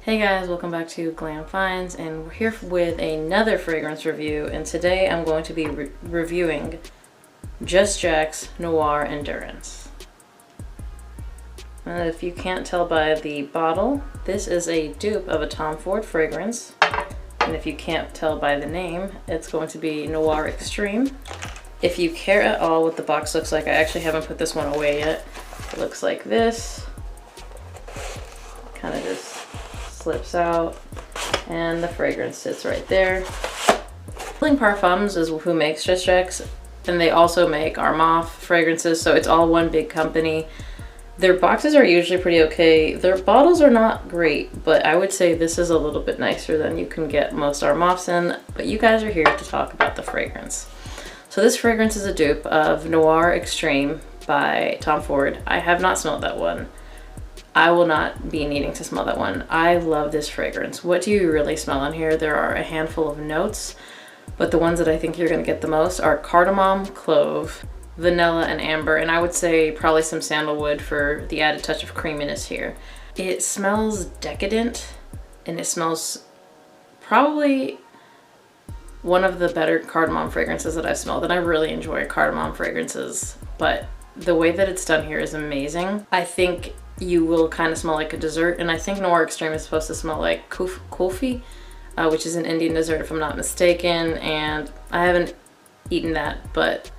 Hey guys, welcome back to Glam Finds, and we're here with another fragrance review, and today I'm going to be reviewing Just Jack's Noir Endurance. If you can't tell by the bottle, this is a dupe of a Tom Ford fragrance, and if you can't tell by the name, it's going to be Noir Extreme. If you care at all what the box looks like, I actually haven't put this one away yet. It looks like this. Kind of just slips out, and the fragrance sits right there. Healing Parfums is who makes Just Jack's, and they also make Armaf fragrances, so it's all one big company. Their boxes are usually pretty okay. Their bottles are not great, but I would say this is a little bit nicer than you can get most Armafs in, but you guys are here to talk about the fragrance. So this fragrance is a dupe of Noir Extreme by Tom Ford. I have not smelled that one. I will not be needing to smell that one. I love this fragrance. What do you really smell on here? There are a handful of notes, but the ones that I think you're gonna get the most are cardamom, clove, vanilla, and amber, and I would say probably some sandalwood for the added touch of creaminess here. It smells decadent, and it smells probably one of the better cardamom fragrances that I've smelled, and I really enjoy cardamom fragrances, but the way that it's done here is amazing. I think you will kind of smell like a dessert, and I think Noir Extreme is supposed to smell like kulfi, which is an Indian dessert if I'm not mistaken, and I haven't eaten that, but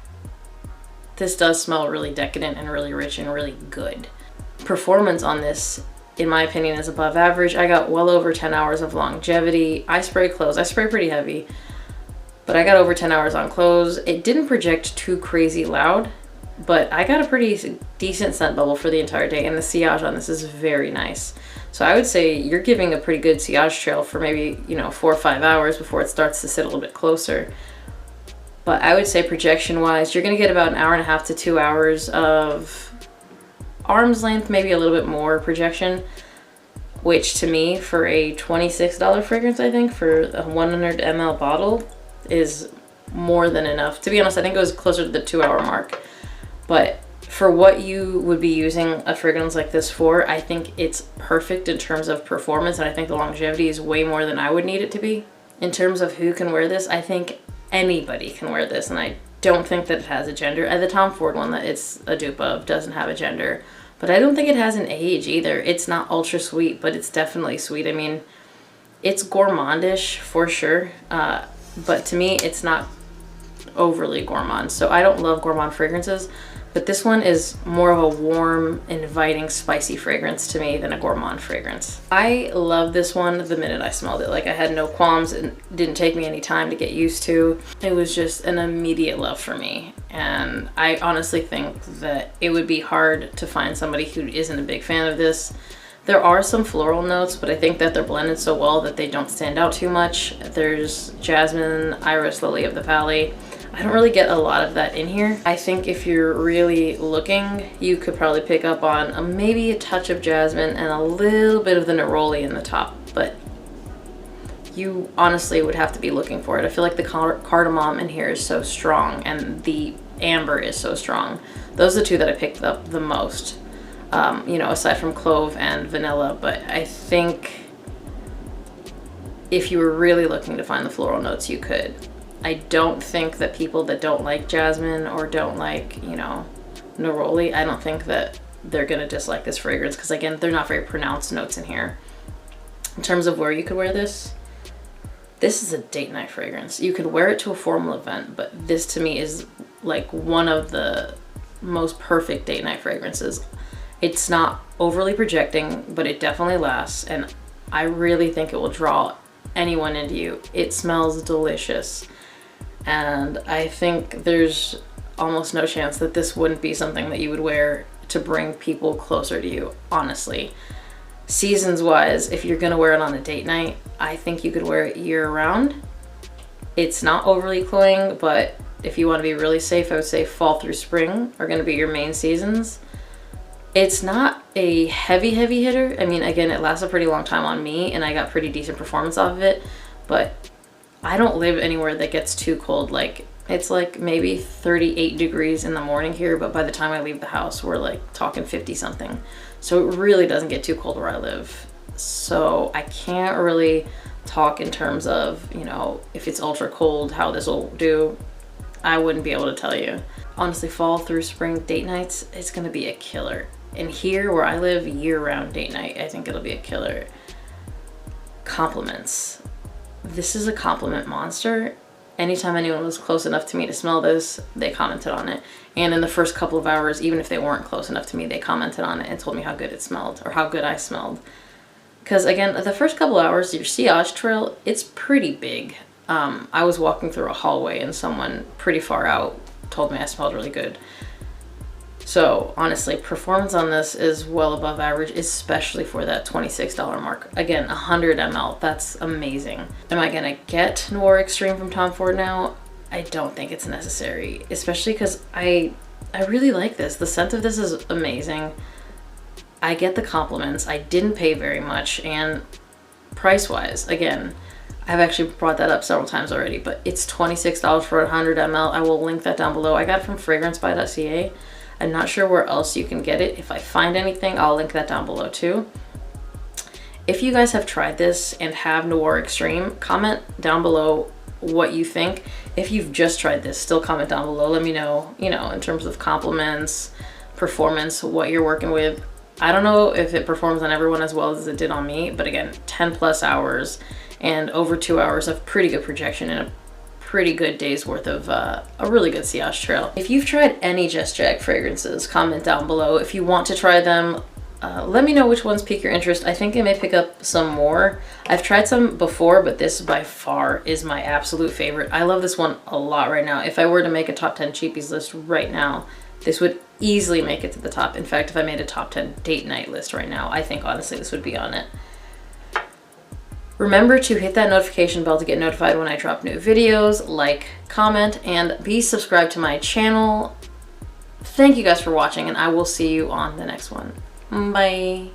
this does smell really decadent and really rich and really good. Performance on this, in my opinion, is above average. I got well over 10 hours of longevity. I spray clothes. I spray pretty heavy, but I got over 10 hours on clothes. It didn't project too crazy loud, but I got a pretty decent scent bubble for the entire day, and the sillage on this is very nice. So I would say you're giving a pretty good sillage trail for maybe, 4 or 5 hours before it starts to sit a little bit closer. But I would say projection wise, you're gonna get about an hour and a half to 2 hours of arm's length, maybe a little bit more projection, which to me, for a $26 fragrance, I think, for a 100 ml bottle is more than enough. To be honest, I think it was closer to the 2 hour mark. But for what you would be using a fragrance like this for, I think it's perfect in terms of performance, and I think the longevity is way more than I would need it to be. In terms of who can wear this, I think anybody can wear this, and I don't think that it has a gender. The Tom Ford one that it's a dupe of doesn't have a gender, but I don't think it has an age either. It's not ultra sweet, but it's definitely sweet. I mean, it's gourmandish for sure, but to me, it's not overly gourmand. So I don't love gourmand fragrances, but this one is more of a warm, inviting, spicy fragrance to me than a gourmand fragrance. I love this one the minute I smelled it. Like, I had no qualms, and didn't take me any time to get used to. It was just an immediate love for me, and I honestly think that it would be hard to find somebody who isn't a big fan of this. There are some floral notes, but I think that they're blended so well that they don't stand out too much. There's jasmine, iris, lily of the valley. I don't really get a lot of that in here. I think if you're really looking, you could probably pick up on maybe a touch of jasmine and a little bit of the neroli in the top, but you honestly would have to be looking for it. I feel like the cardamom in here is so strong, and the amber is so strong. Those are the two that I picked up the most, aside from clove and vanilla, but I think if you were really looking to find the floral notes, you could. I don't think that people that don't like jasmine or don't like, neroli, I don't think that they're gonna dislike this fragrance, because again, they're not very pronounced notes in here. In terms of where you could wear this is a date night fragrance. You could wear it to a formal event, but this to me is like one of the most perfect date night fragrances. It's not overly projecting, but it definitely lasts, and I really think it will draw anyone into you. It smells delicious. And I think there's almost no chance that this wouldn't be something that you would wear to bring people closer to you, honestly. Seasons wise, if you're gonna wear it on a date night, I think you could wear it year round. It's not overly cloying, but if you wanna be really safe, I would say fall through spring are gonna be your main seasons. It's not a heavy hitter. I mean, again, it lasts a pretty long time on me, and I got pretty decent performance off of it, but I don't live anywhere that gets too cold. Like, it's like maybe 38 degrees in the morning here, but by the time I leave the house, we're like talking 50 something. So it really doesn't get too cold where I live. so I can't really talk in terms of, you know, if it's ultra cold, how this will do. I wouldn't be able to tell you. Honestly, fall through spring date nights, it's gonna be a killer. And here where I live, year-round date night, I think it'll be a killer. Compliments. This is a compliment monster. Anytime anyone was close enough to me to smell this, they commented on it. And in the first couple of hours, even if they weren't close enough to me, they commented on it and told me how good it smelled, or how good I smelled. Because again, the first couple hours, your sillage trail, it's pretty big. I was walking through a hallway and someone pretty far out told me I smelled really good. So honestly, performance on this is well above average, especially for that $26 mark. Again, 100 ml, that's amazing. Am I gonna get Noir Extreme from Tom Ford now? I don't think it's necessary, especially because I really like this. The scent of this is amazing. I get the compliments. I didn't pay very much, and price-wise, again, I've actually brought that up several times already, but it's $26 for 100 ml. I will link that down below. I got it from fragrancebuy.ca. I'm not sure where else you can get it. If I find anything, I'll link that down below too. If you guys have tried this and have Noir Extreme, comment down below what you think. If you've just tried this, still comment down below. Let me know, you know, in terms of compliments, performance, what you're working with. I don't know if it performs on everyone as well as it did on me, but again, 10 plus hours and over 2 hours of pretty good projection and a pretty good day's worth of a really good sillage trail. If you've tried any Just Jack fragrances, comment down below. If you want to try them, let me know which ones pique your interest. I think I may pick up some more. I've tried some before, but this by far is my absolute favorite. I love this one a lot right now. If I were to make a top 10 cheapies list right now, this would easily make it to the top. In fact, if I made a top 10 date night list right now, I think honestly this would be on it. Remember to hit that notification bell to get notified when I drop new videos, like, comment, and be subscribed to my channel. Thank you guys for watching, and I will see you on the next one. Bye.